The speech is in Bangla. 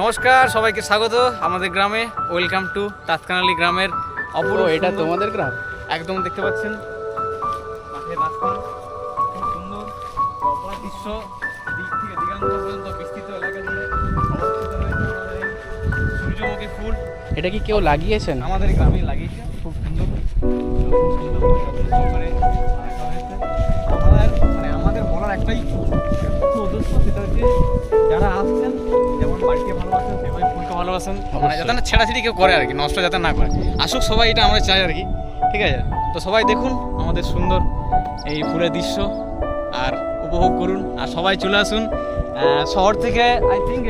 নমস্কার, সবাইকে স্বাগত আমাদের গ্রামে। ওয়েলকাম টু তাৎকানালি গ্রামের অপূর্ব। এটা তোমাদের গ্রাম? একদম দেখতে পাচ্ছেন মাঠের রাস্তা, খুব সুন্দর অপর দৃশ্য, দিক থেকে দিগান্ত পর্যন্ত বিস্তৃত এলাকা জুড়ে অবস্থিত রয়েছে আমাদের এই সূর্যমুখী ফুল। এটা কি কেউ লাগিয়েছেন? আমাদের গ্রামে লাগিয়েছে, খুব সুন্দর খুব সুন্দর করে যত্ন সহকারে রাখা হয়েছে। আমাদের বলার একটাই উদ্দেশ্য, সেটা হচ্ছে যারা আসছেন যেমন বাড়িতে ভালোবাসেন সেভাবে ফুলকে ভালোবাসেন, মানে যাতে না ছেড়াছিড়ি কেউ করে আর কি, নষ্ট যাতে না করে। আসুক সবাই, এটা আমরা চাই আর কি। ঠিক আছে, তো সবাই দেখুন আমাদের সুন্দর এই ফুলের দৃশ্য আর উপভোগ করুন। আর সবাই চলে আসুন শহর থেকে। I think